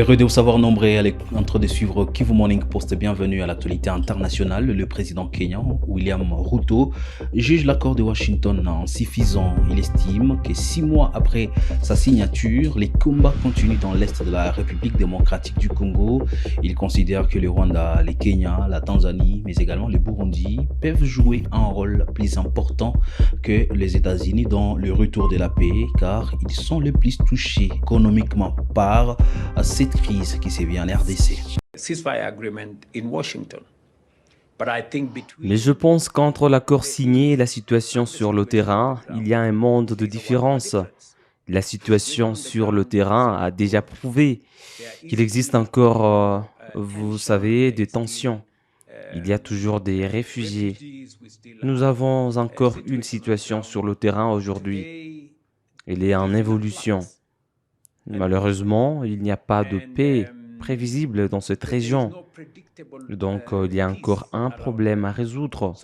Heureux de vous savoir nombreux en train de suivre Kivu Morning Post. Bienvenue à l'actualité internationale. Le président kenyan, William Ruto, juge l'accord de Washington insuffisant. Il estime que 6 mois après sa signature, les combats continuent dans l'est de la République démocratique du Congo. Il considère que le Rwanda, le Kenya, la Tanzanie, mais également le Burundi peuvent jouer un rôle plus important que les États-Unis dans le retour de la paix, car ils sont les plus touchés économiquement par cette crise qui se vient en RDC. Mais je pense qu'entre l'accord signé et la situation sur le terrain, il y a un monde de différence. La situation sur le terrain a déjà prouvé qu'il existe encore, vous savez, des tensions. Il y a toujours des réfugiés. Nous avons encore une situation sur le terrain aujourd'hui. Elle est en évolution. Malheureusement, il n'y a pas de paix prévisible dans cette région. Donc, il y a encore un problème à résoudre.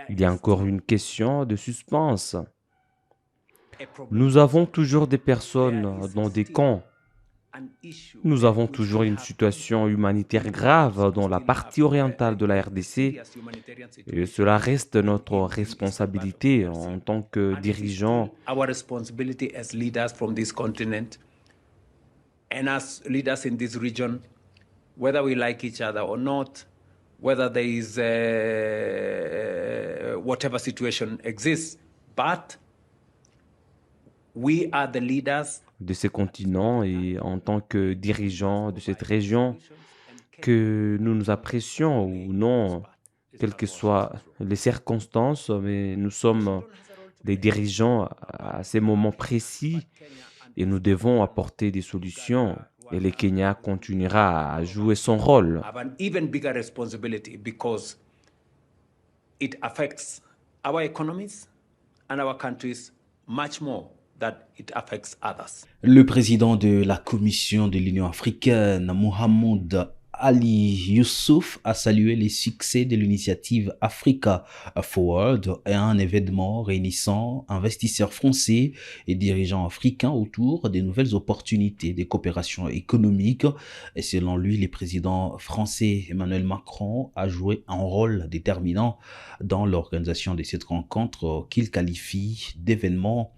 Il y a encore une question de suspense. Nous avons toujours des personnes dans des camps. Nous avons toujours une situation humanitaire grave dans la partie orientale de la RDC. Et cela reste notre responsabilité en tant que dirigeants. And as leaders in this region, whether we like each other or not, whether there is whatever situation exists, but we are the leaders de ces continents et en tant que dirigeants de cette région, que nous nous apprécions ou non, quelles que soient les circonstances, mais nous sommes des dirigeants à ces moments précis et nous devons apporter des solutions. Et le Kenya continuera à jouer son rôle. Even bigger responsibility because it affects our economies and our countries much more than it affects others. Le président de la Commission de l'Union africaine, Mohamed Ali Youssouf, a salué les succès de l'initiative Africa Forward, un événement réunissant investisseurs français et dirigeants africains autour des nouvelles opportunités de coopération économique. Et selon lui, le président français Emmanuel Macron a joué un rôle déterminant dans l'organisation de cette rencontre qu'il qualifie d'événement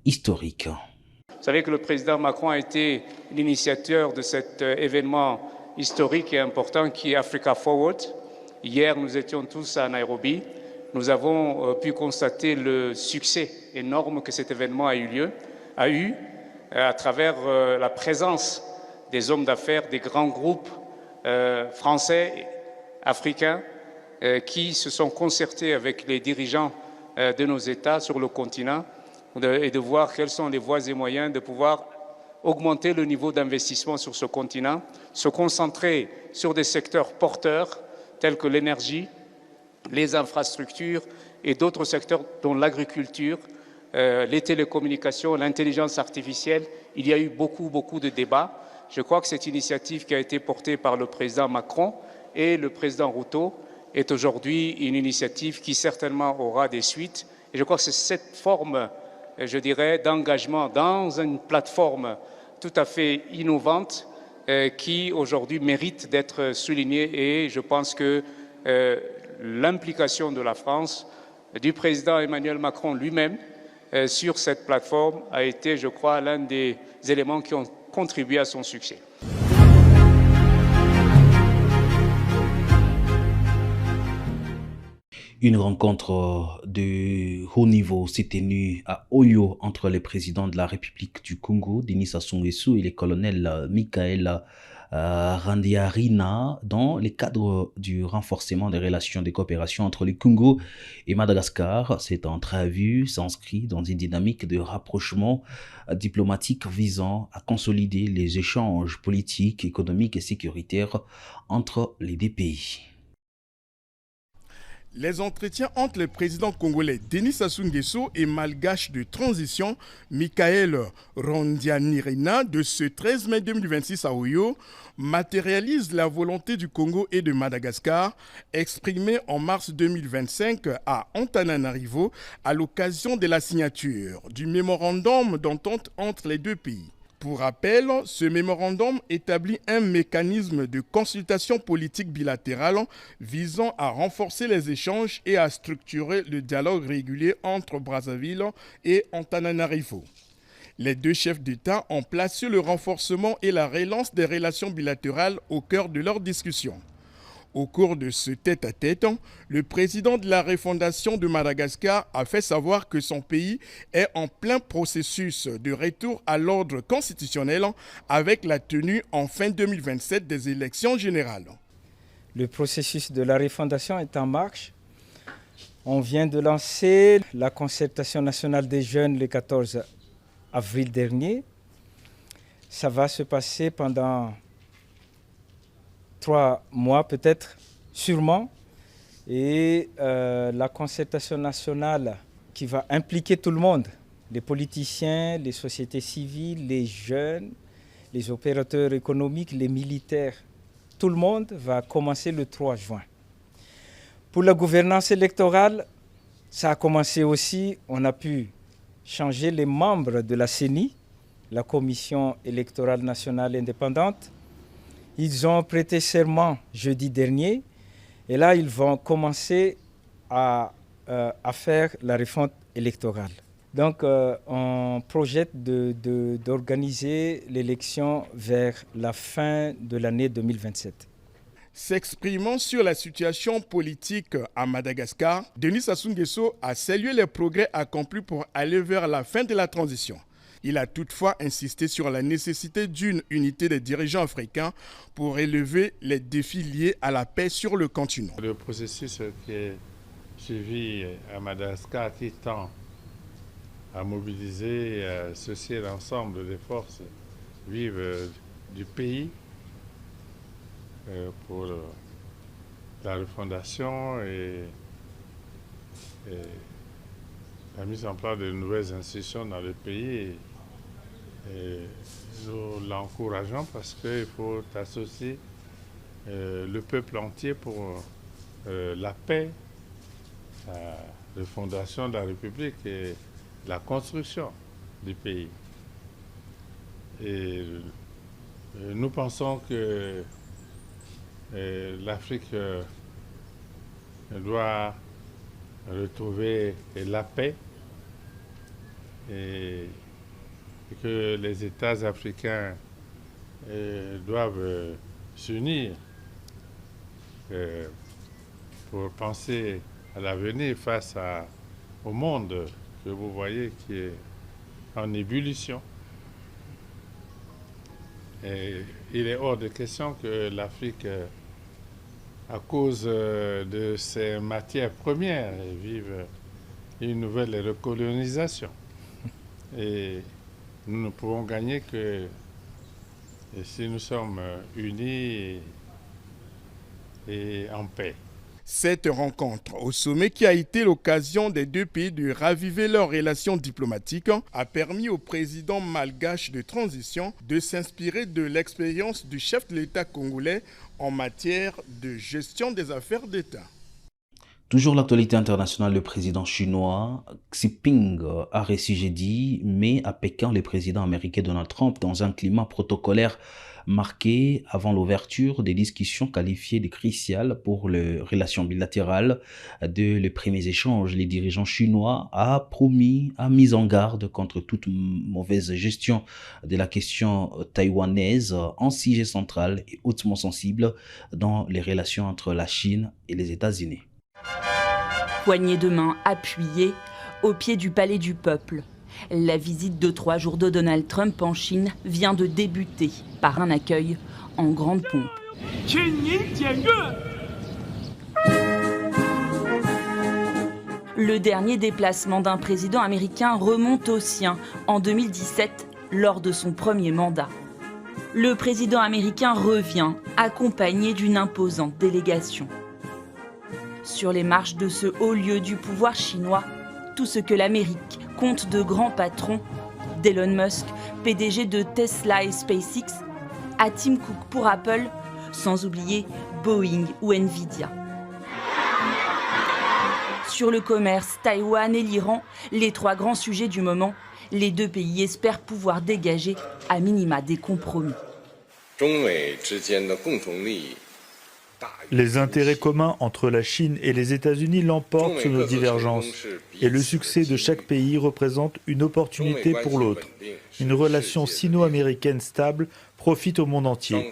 historique. Vous savez que le président Macron a été l'initiateur de cet événement historique et important qui est Africa Forward. Hier, nous étions tous à Nairobi. Nous avons pu constater le succès énorme que cet événement a eu à travers la présence des hommes d'affaires, des grands groupes français, africains, qui se sont concertés avec les dirigeants de nos États sur le continent et de voir quelles sont les voies et moyens de pouvoir augmenter le niveau d'investissement sur ce continent, se concentrer sur des secteurs porteurs tels que l'énergie, les infrastructures et d'autres secteurs dont l'agriculture, les télécommunications, l'intelligence artificielle. Il y a eu beaucoup de débats. Je crois que cette initiative qui a été portée par le président Macron et le président Ruto est aujourd'hui une initiative qui certainement aura des suites. Et je crois que c'est cette forme, je dirais, d'engagement dans une plateforme tout à fait innovante qui aujourd'hui mérite d'être soulignée, et je pense que l'implication de la France, du président Emmanuel Macron lui-même sur cette plateforme a été, je crois, l'un des éléments qui ont contribué à son succès. Une rencontre de haut niveau s'est tenue à Oyo entre le président de la République du Congo, Denis Sassou Nguesso, et le colonel Michael Randiarina dans le cadre du renforcement des relations de coopération entre le Congo et Madagascar. Cette entrevue s'inscrit dans une dynamique de rapprochement diplomatique visant à consolider les échanges politiques, économiques et sécuritaires entre les deux pays. Les entretiens entre le président congolais Denis Sassou Nguesso et malgache de transition Michael Randiarina de ce 13 mai 2026 à Oyo matérialisent la volonté du Congo et de Madagascar exprimée en mars 2025 à Antananarivo à l'occasion de la signature du mémorandum d'entente entre les deux pays. Pour rappel, ce mémorandum établit un mécanisme de consultation politique bilatérale visant à renforcer les échanges et à structurer le dialogue régulier entre Brazzaville et Antananarivo. Les deux chefs d'État ont placé le renforcement et la relance des relations bilatérales au cœur de leurs discussions. Au cours de ce tête-à-tête, le président de la refondation de Madagascar a fait savoir que son pays est en plein processus de retour à l'ordre constitutionnel avec la tenue en fin 2027 des élections générales. Le processus de la refondation est en marche. On vient de lancer la concertation nationale des jeunes le 14 avril dernier. Ça va se passer pendant 3 mois peut-être, sûrement. Et la concertation nationale qui va impliquer tout le monde, les politiciens, les sociétés civiles, les jeunes, les opérateurs économiques, les militaires, tout le monde va commencer le 3 juin. Pour la gouvernance électorale, ça a commencé aussi, on a pu changer les membres de la CENI, la Commission électorale nationale indépendante. Ils ont prêté serment jeudi dernier et là, ils vont commencer à faire la réforme électorale. Donc, on projette d'organiser l'élection vers la fin de l'année 2027. S'exprimant sur la situation politique à Madagascar, Denis Sassou Nguesso a salué les progrès accomplis pour aller vers la fin de la transition. Il a toutefois insisté sur la nécessité d'une unité des dirigeants africains pour élever les défis liés à la paix sur le continent. Le processus qui est suivi à Madagascar qui tend à mobiliser et à associer l'ensemble des forces vives du pays pour la refondation et la mise en place de nouvelles institutions dans le pays. Et nous l'encourageons parce qu'il faut associer le peuple entier pour la paix, la refondation de la République et la construction du pays. Et nous pensons que l'Afrique doit retrouver la paix et que les États africains doivent s'unir pour penser à l'avenir face au monde que vous voyez qui est en ébullition. Et il est hors de question que l'Afrique, à cause de ses matières premières, vive une nouvelle recolonisation. Et nous ne pouvons gagner que si nous sommes unis et en paix. Cette rencontre au sommet qui a été l'occasion des deux pays de raviver leurs relations diplomatiques a permis au président malgache de transition de s'inspirer de l'expérience du chef de l'État congolais en matière de gestion des affaires d'État. Toujours l'actualité internationale, le président chinois Xi Jinping a reçu jeudi mai à Pékin le président américain Donald Trump dans un climat protocolaire marqué avant l'ouverture des discussions qualifiées de cruciales pour les relations bilatérales. De les premiers échanges, les dirigeants chinois a mis en garde contre toute mauvaise gestion de la question taïwanaise, un sujet central et hautement sensible dans les relations entre la Chine et les États-Unis. Poignée de main appuyée au pied du Palais du Peuple. La visite de 3 jours de Donald Trump en Chine vient de débuter par un accueil en grande pompe. Le dernier déplacement d'un président américain remonte au sien en 2017 lors de son premier mandat. Le président américain revient accompagné d'une imposante délégation. Sur les marches de ce haut lieu du pouvoir chinois, tout ce que l'Amérique compte de grands patrons, d'Elon Musk, PDG de Tesla et SpaceX, à Tim Cook pour Apple, sans oublier Boeing ou Nvidia. Sur le commerce, Taïwan et l'Iran, les 3 grands sujets du moment, les 2 pays espèrent pouvoir dégager à minima des compromis. Les intérêts communs entre la Chine et les États-Unis l'emportent sur nos divergences. Et le succès de chaque pays représente une opportunité pour l'autre. Une relation sino-américaine stable profite au monde entier.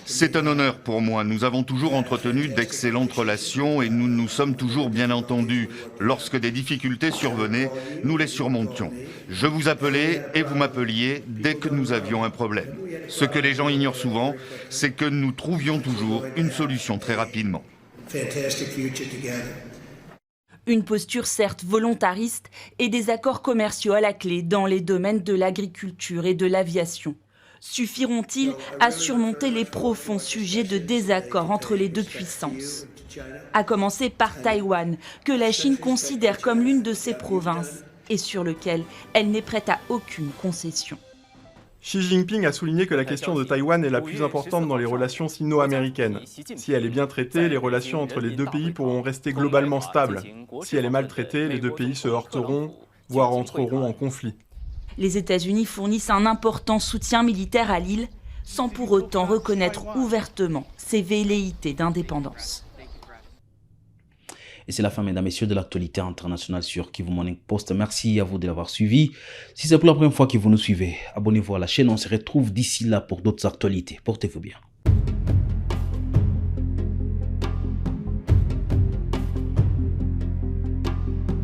C'est un honneur pour moi. Nous avons toujours entretenu d'excellentes relations et nous nous sommes toujours bien entendus. Lorsque des difficultés survenaient, nous les surmontions. Je vous appelais et vous m'appeliez dès que nous avions un problème. Ce que les gens ignorent souvent, c'est que nous trouvions toujours une solution très rapidement. Une posture certes volontariste et des accords commerciaux à la clé dans les domaines de l'agriculture et de l'aviation. Suffiront-ils à surmonter les profonds sujets de désaccord entre les 2 puissances? À commencer par Taïwan, que la Chine considère comme l'une de ses provinces et sur lequel elle n'est prête à aucune concession. Xi Jinping a souligné que la question de Taïwan est la plus importante dans les relations sino-américaines. Si elle est bien traitée, les relations entre les 2 pays pourront rester globalement stables. Si elle est mal traitée, les 2 pays se heurteront, voire entreront en conflit. Les États-Unis fournissent un important soutien militaire à l'île, sans pour autant reconnaître ouvertement ses velléités d'indépendance. Et c'est la fin, mesdames et messieurs, de l'actualité internationale sur Kivu Morning Post. Merci à vous de l'avoir suivi. Si c'est pour la première fois que vous nous suivez, abonnez-vous à la chaîne. On se retrouve d'ici là pour d'autres actualités. Portez-vous bien.